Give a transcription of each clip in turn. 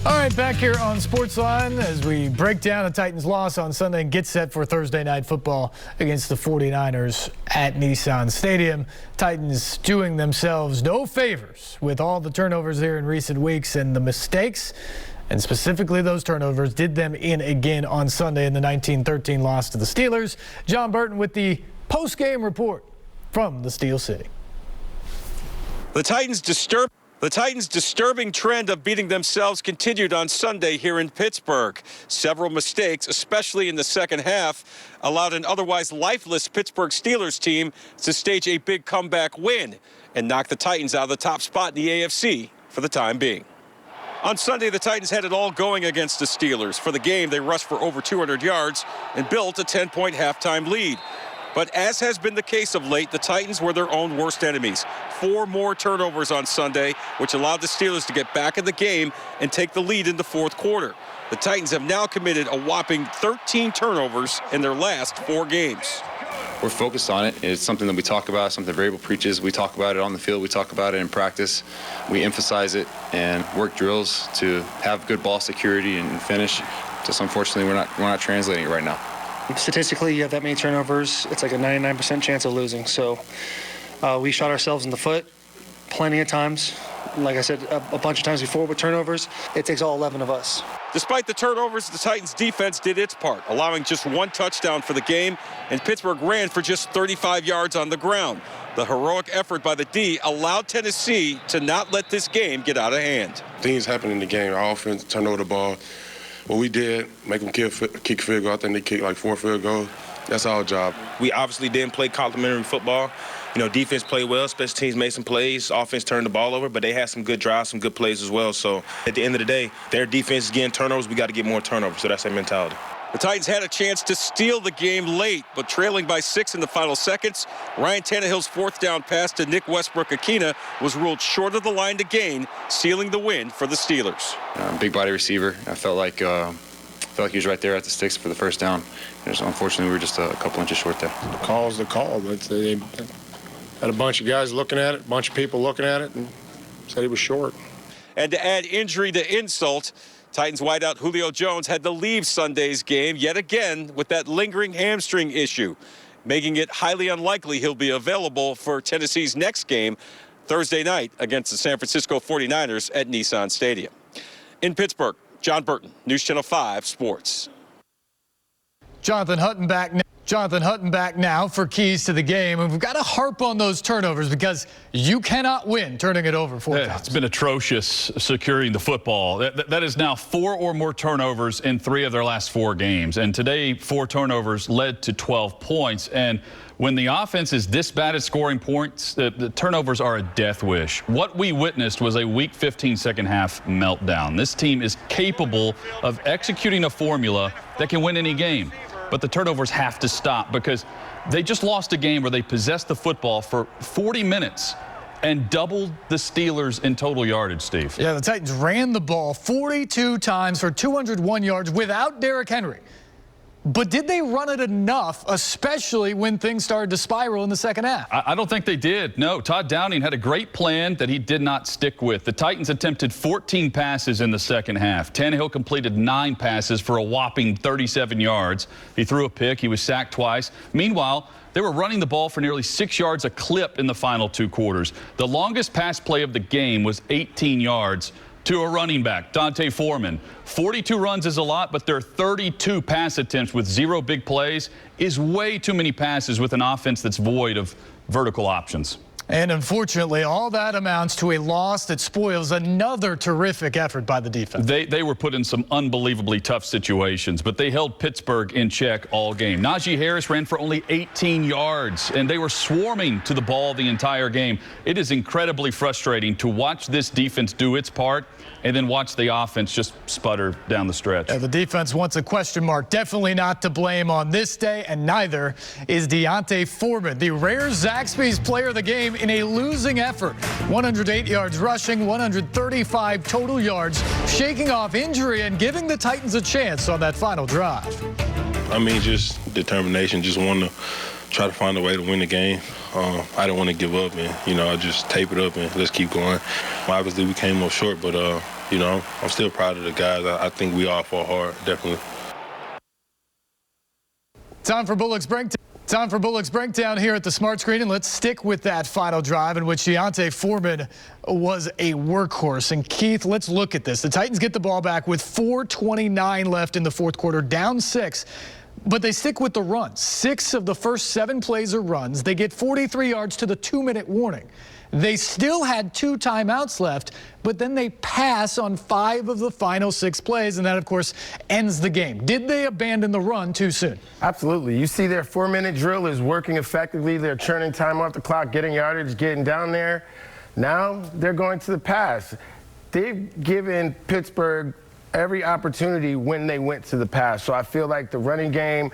All right, back here on SportsLine as we break down the Titans' loss on Sunday and get set for Thursday night football against the 49ers at Nissan Stadium. Titans doing themselves no favors with all the turnovers there in recent weeks, and the mistakes, and specifically those turnovers, did them in again on Sunday in the 19-13 loss to the Steelers. John Burton with the post-game report from the Steel City. The Titans' disturbing trend of beating themselves continued on Sunday here in Pittsburgh. Several mistakes, especially in the second half, allowed an otherwise lifeless Pittsburgh Steelers team to stage a big comeback win and knock the Titans out of the top spot in the AFC for the time being. On Sunday, the Titans had it all going against the Steelers. For the game, they rushed for over 200 yards and built a 10-point halftime lead. But as has been the case of late, the Titans were their own worst enemies. 4 more turnovers on Sunday, which allowed the Steelers to get back in the game and take the lead in the fourth quarter. The Titans have now committed a whopping 13 turnovers in their last 4 games. We're focused on it. It's something that we talk about, something Variable preaches. We talk about it on the field. We talk about it in practice. We emphasize it and work drills to have good ball security and finish. Just unfortunately, we're not translating it right now. Statistically, you have that many turnovers, it's like a 99% chance of losing. So we shot ourselves in the foot plenty of times. Like I said, a bunch of times before with turnovers, it takes all 11 of us. Despite the turnovers, the Titans' defense did its part, allowing just 1 touchdown for the game, and Pittsburgh ran for just 35 yards on the ground. The heroic effort by the D allowed Tennessee to not let this game get out of hand. Things happen in the game. Our offense turned over the ball. What we did, make them kick field goal. I think they kicked like 4 field goals. That's our job. We obviously didn't play complimentary football. You know, defense played well, special teams made some plays, offense turned the ball over, but they had some good drives, some good plays as well. So at the end of the day, their defense is getting turnovers. We got to get more turnovers, so that's their mentality. The Titans had a chance to steal the game late, but trailing by 6 in the final seconds, Ryan Tannehill's 4th down pass to Nick Westbrook-Akina was ruled short of the line to gain, sealing the win for the Steelers. Big body receiver. I felt like he was right there at the sticks for the first down. So unfortunately, we were just a couple inches short there. The call's the call, but they had a bunch of guys looking at it, a bunch of people looking at it, and said he was short. And to add injury to insult, Titans wideout Julio Jones had to leave Sunday's game yet again with that lingering hamstring issue, making it highly unlikely he'll be available for Tennessee's next game Thursday night against the San Francisco 49ers at Nissan Stadium. In Pittsburgh, John Burton, News Channel 5 Sports. Jonathan Hutton back now for keys to the game. And we've got to harp on those turnovers because you cannot win turning it over 4 times. It's been atrocious securing the football. That is now 4 or more turnovers in 3 of their last 4 games. And today, 4 turnovers led to 12 points. And when the offense is this bad at scoring points, the turnovers are a death wish. What we witnessed was a weak 15 second half meltdown. This team is capable of executing a formula that can win any game. But the turnovers have to stop because they just lost a game where they possessed the football for 40 minutes and doubled the Steelers in total yardage, Steve. Yeah, the Titans ran the ball 42 times for 201 yards without Derrick Henry. But did they run it enough, especially when things started to spiral in the second half? I don't think they did. No, Todd Downing had a great plan that he did not stick with. The Titans attempted 14 passes in the second half. Tannehill completed 9 passes for a whopping 37 yards. He threw a pick. He was sacked twice. Meanwhile, they were running the ball for nearly 6 yards a clip in the final 2 quarters. The longest pass play of the game was 18 yards to a running back, Dante Foreman. 42 runs is a lot, but their 32 pass attempts with 0 big plays is way too many passes with an offense that's void of vertical options. And unfortunately, all that amounts to a loss that spoils another terrific effort by the defense. They were put in some unbelievably tough situations, but they held Pittsburgh in check all game. Najee Harris ran for only 18 yards, and they were swarming to the ball the entire game. It is incredibly frustrating to watch this defense do its part and then watch the offense just sputter down the stretch. The defense wants a question mark. Definitely not to blame on this day, and neither is Dante Foreman, the rare Zaxby's player of the game in a losing effort. 108 yards rushing, 135 total yards, shaking off injury and giving the Titans a chance on that final drive. I mean, just determination, just wanting to try to find a way to win the game. I didn't want to give up and, I just tape it up and let's keep going. Obviously, we came up short, but I'm still proud of the guys. I think we all fought hard, definitely. Time for Bullock's breakdown here at the Smart Screen, and let's stick with that final drive in which Deontay Foreman was a workhorse. And Keith, let's look at this. The Titans get the ball back with 4:29 left in the fourth quarter, down 6. But they stick with the run. 6 of the first 7 plays are runs. They get 43 yards to the 2-minute warning. They still had 2 timeouts left, but then they pass on 5 of the final 6 plays, and that, of course, ends the game. Did they abandon the run too soon? Absolutely. You see their 4-minute drill is working effectively. They're churning time off the clock, getting yardage, getting down there. Now they're going to the pass. They've given Pittsburgh every opportunity when they went to the pass. So I feel like the running game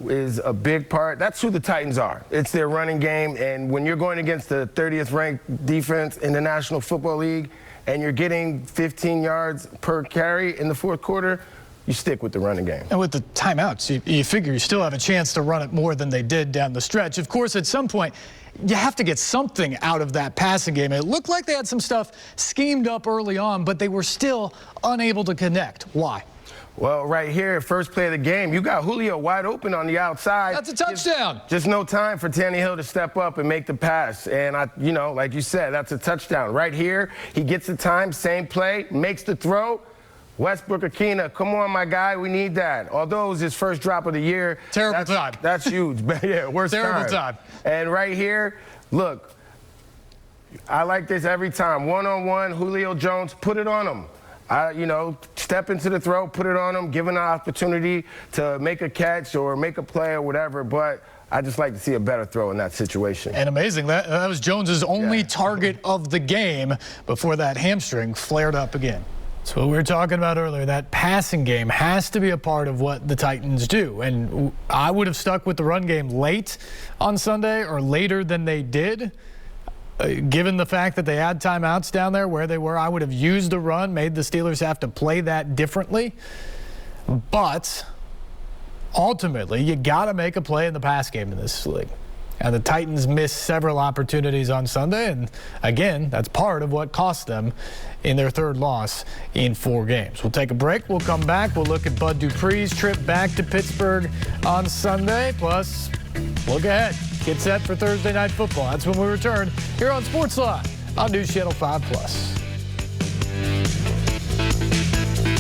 is a big part. That's who the Titans are. It's their running game, and when you're going against the 30th ranked defense in the National Football League and you're getting 15 yards per carry in the fourth quarter, you stick with the running game. And with the timeouts, you figure you still have a chance to run it more than they did down the stretch. Of course, at some point, you have to get something out of that passing game. It looked like they had some stuff schemed up early on, but they were still unable to connect. Why? Well, right here, first play of the game, you got Julio wide open on the outside. That's a touchdown. Just no time for Tannehill to step up and make the pass. And, like you said, that's a touchdown. Right here, he gets the time, same play, makes the throw. Westbrook-Akina, come on, my guy, we need that. Although it was his first drop of the year. Terrible time. That's huge. Yeah, worst Terrible time. And right here, look, I like this every time. One-on-one, Julio Jones, put it on him. Step into the throw, put it on him, give him an opportunity to make a catch or make a play or whatever. But I just like to see a better throw in that situation. And amazing, that was Jones's only target of the game before that hamstring flared up again. So what we were talking about earlier, that passing game has to be a part of what the Titans do. And I would have stuck with the run game late on Sunday or later than they did. Given the fact that they had timeouts down there where they were, I would have used the run, made the Steelers have to play that differently. But ultimately, you got to make a play in the pass game in this league. And the Titans missed several opportunities on Sunday, and again, that's part of what cost them in their 3rd loss in 4 games. We'll take a break. We'll come back. We'll look at Bud Dupree's trip back to Pittsburgh on Sunday, plus look ahead. Get set for Thursday Night Football. That's when we return here on SportsLine on News Channel 5+.